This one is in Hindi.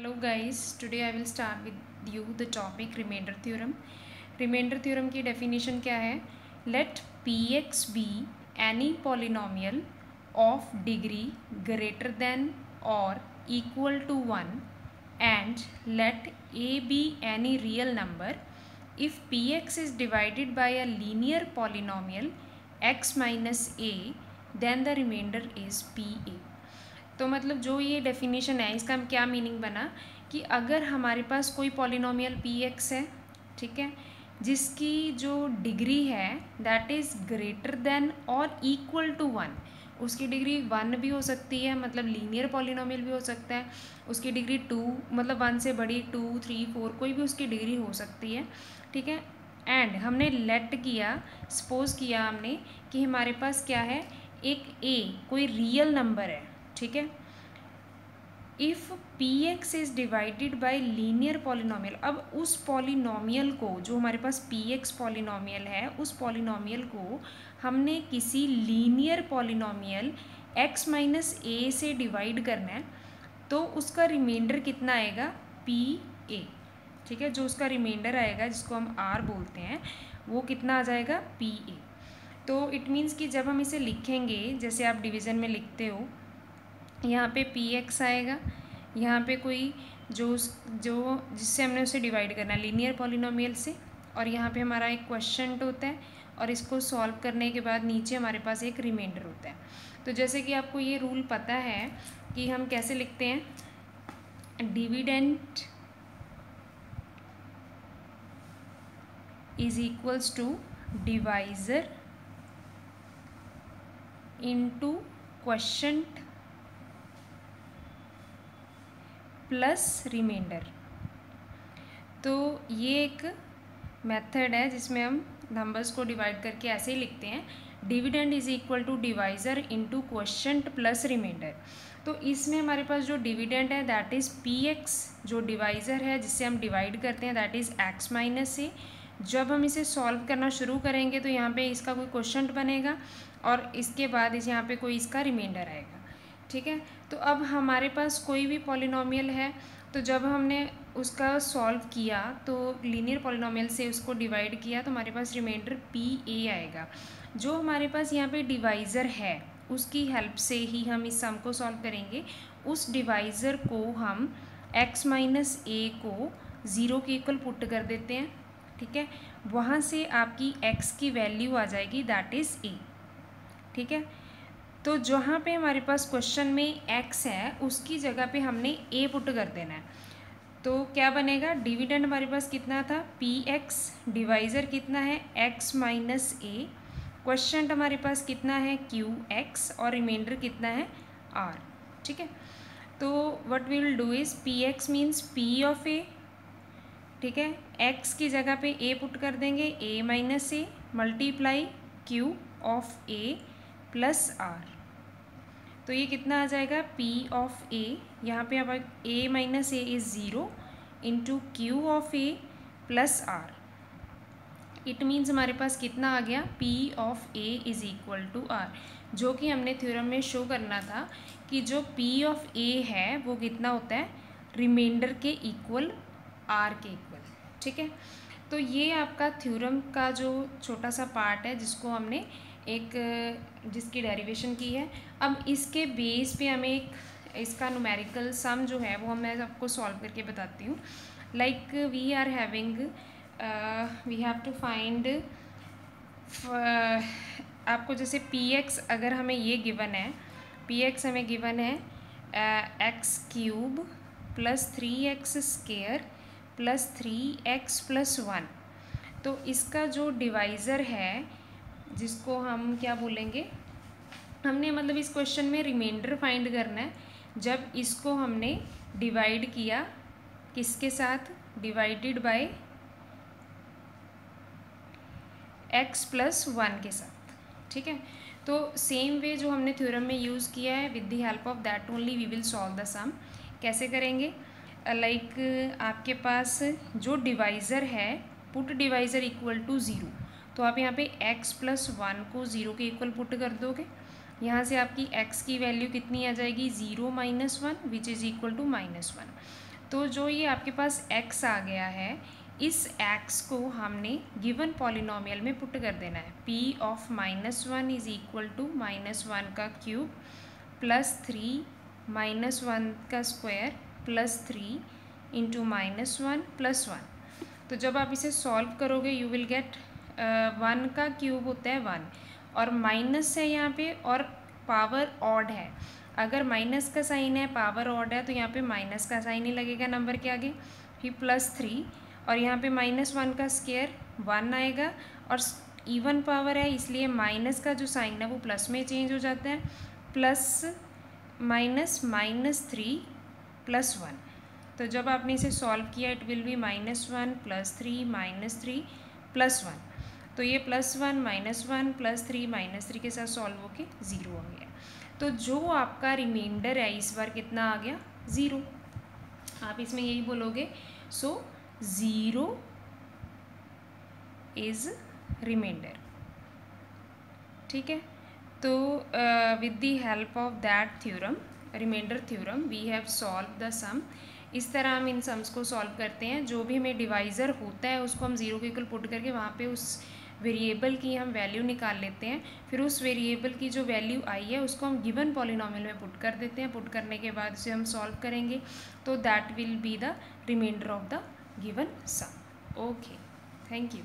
Hello guys, today I will start with you the topic remainder theorem. Remainder theorem की definition क्या है? Let Px be any polynomial of degree greater than or equal to 1 and let a be any real number if Px is divided by a linear polynomial x minus a, then the remainder is Pa. तो मतलब जो ये डेफिनेशन है इसका क्या मीनिंग बना कि अगर हमारे पास कोई पॉलिनोमियल पी एक्स है, ठीक है, जिसकी जो डिग्री है दैट इज़ ग्रेटर देन और इक्वल टू 1, उसकी डिग्री 1 भी हो सकती है, मतलब लीनियर पॉलिनोमियल भी हो सकता है, उसकी डिग्री 2 मतलब 1 से बड़ी 2, 3, 4 कोई भी उसकी डिग्री हो सकती है, ठीक है। एंड हमने लेट किया, सपोज किया हमने कि हमारे पास क्या है, एक ए कोई रियल नंबर है, ठीक है। If P x is divided by linear polynomial, अब उस पॉलिनोमियल को जो हमारे पास पी एक्स पॉलिनोमियल है उस पॉलिनोमियल को हमने किसी लीनियर पॉलिनोमियल एक्स माइनस ए से डिवाइड करना है, तो उसका रिमाइंडर कितना आएगा, पी ए, ठीक है। जो उसका रिमाइंडर आएगा जिसको हम आर बोलते हैं वो कितना आ जाएगा, पी ए। तो इट मीन्स कि जब हम इसे लिखेंगे जैसे आप डिवीज़न में लिखते हो, यहाँ पे पी एक्स आएगा, यहाँ पे कोई जो जिससे हमने उसे डिवाइड करना है लीनियर पॉलिनोमियल से, और यहाँ पे हमारा एक क्वेश्चन होता है और इसको सॉल्व करने के बाद नीचे हमारे पास एक रिमाइंडर होता है। तो जैसे कि आपको ये रूल पता है कि हम कैसे लिखते हैं, dividend is equals to divisor into quotient plus remainder. तो ये एक मेथड है जिसमें हम नंबर्स को डिवाइड करके ऐसे ही लिखते हैं, dividend is equal to divisor into quotient plus remainder. तो इसमें हमारे पास जो डिविडेंड है दैट इज़ पी एक्स, जो डिवाइज़र है जिससे हम डिवाइड करते हैं that is X minus A. जब हम इसे सॉल्व करना शुरू करेंगे तो यहाँ पे इसका कोई क्वोशिएंट बनेगा और इसके बाद इस यहाँ पे कोई इसका रिमाइंडर आएगा, ठीक है। तो अब हमारे पास कोई भी पॉलिनोमियल है, तो जब हमने उसका सॉल्व किया तो लीनियर पॉलिनोमियल से उसको डिवाइड किया तो हमारे पास रिमाइंडर पी ए आएगा। जो हमारे पास यहाँ पे डिवाइज़र है उसकी हेल्प से ही हम इस सम को सॉल्व करेंगे। उस डिवाइज़र को हम x माइनस ए को 0 के इक्वल पुट कर देते हैं, ठीक है। वहाँ से आपकी x की वैल्यू आ जाएगी दैट इज़ ए, ठीक है। तो जहाँ पे हमारे पास क्वेश्चन में x है उसकी जगह पे हमने a पुट कर देना है। तो क्या बनेगा, डिविडेंड हमारे पास कितना था, पी एक्स, डिवाइज़र कितना है x माइनस ए, क्वेश्चन हमारे पास कितना है क्यू एक्स, और रिमाइंडर कितना है r, ठीक है। तो what we will do is P X means P of A, ठीक है, x की जगह पे a पुट कर देंगे, a minus A multiply Q of a plus r। तो ये कितना आ जाएगा, p ऑफ a, यहाँ पे अब a minus A is 0 into Q of a plus r। It means हमारे पास कितना आ गया, p of a is equal to r, जो कि हमने थ्योरम में शो करना था कि जो p ऑफ a है वो कितना होता है, रिमाइंडर के इक्वल, r के इक्वल, ठीक है। तो ये आपका थ्योरम का जो छोटा सा पार्ट है जिसको हमने जिसकी डेरिवेशन की है। अब इसके बेस पे हमें एक इसका न्यूमेरिकल सम जो है वो मैं आपको सॉल्व करके बताती हूँ। Like we are having, we have to find, आपको जैसे पी एक्स अगर हमें ये गिवन है, पी एक्स हमें गिवन है X cube plus 3x square plus 3x plus 1। तो इसका जो डिवाइज़र है जिसको हम क्या बोलेंगे, हमने मतलब इस क्वेश्चन में रिमाइंडर फाइंड करना है जब इसको हमने डिवाइड किया किसके साथ, डिवाइडेड बाय x प्लस 1 के साथ, ठीक है। तो सेम वे जो हमने थ्योरम में यूज़ किया है, with the help of that only we will solve the sum. कैसे करेंगे, लाइक आपके पास जो डिवाइज़र है, पुट डिवाइज़र इक्वल टू 0, तो आप यहाँ पे x प्लस 1 को 0 के इक्वल पुट कर दोगे, यहाँ से आपकी x की वैल्यू कितनी आ जाएगी, 0 minus 1 which is equal to -1। तो जो ये आपके पास x आ गया है, इस x को हमने गिवन पॉलिनोमियल में पुट कर देना है। p of -1 is equal to -1 का क्यूब प्लस 3 -1 का स्क्वायर प्लस 3 इंटू -1 प्लस 1। तो जब आप इसे सॉल्व करोगे यू विल गेट 1 का क्यूब होता है 1, और माइनस है यहाँ पे और पावर ऑड है। अगर माइनस का साइन है, पावर ऑड है, तो यहाँ पे माइनस का साइन ही लगेगा नंबर के आगे। फिर प्लस 3 और यहाँ पे -1 का स्क्वायर 1 आएगा, और इवन पावर है इसलिए माइनस का जो साइन है वो प्लस में चेंज हो जाता है। Plus -3 plus 1। तो जब आपने इसे सॉल्व किया it will be -1 plus 3 plus 1। तो ये +1 -1 प्लस 3 के साथ सॉल्व होके 0 आ गया। तो जो आपका रिमाइंडर है इस बार कितना आ गया? 0। आप इसमें यही बोलोगे, सो 0 इज रिमाइंडर। ठीक है, तो with the help of that theorem, reminder theorem, we have solve the sum. इस तरह हम इन सम्स को सॉल्व करते हैं। जो भी हमें डिवाइज़र होता है उसको हम 0 के इक्वल पुट करके वहाँ पे उस वेरिएबल की हम वैल्यू निकाल लेते हैं। फिर उस वेरिएबल की जो वैल्यू आई है उसको हम गिवन पॉलिनोमियल में पुट कर देते हैं। पुट करने के बाद उसे हम सॉल्व करेंगे, तो that will be the remainder of the given sum. Okay, thank you.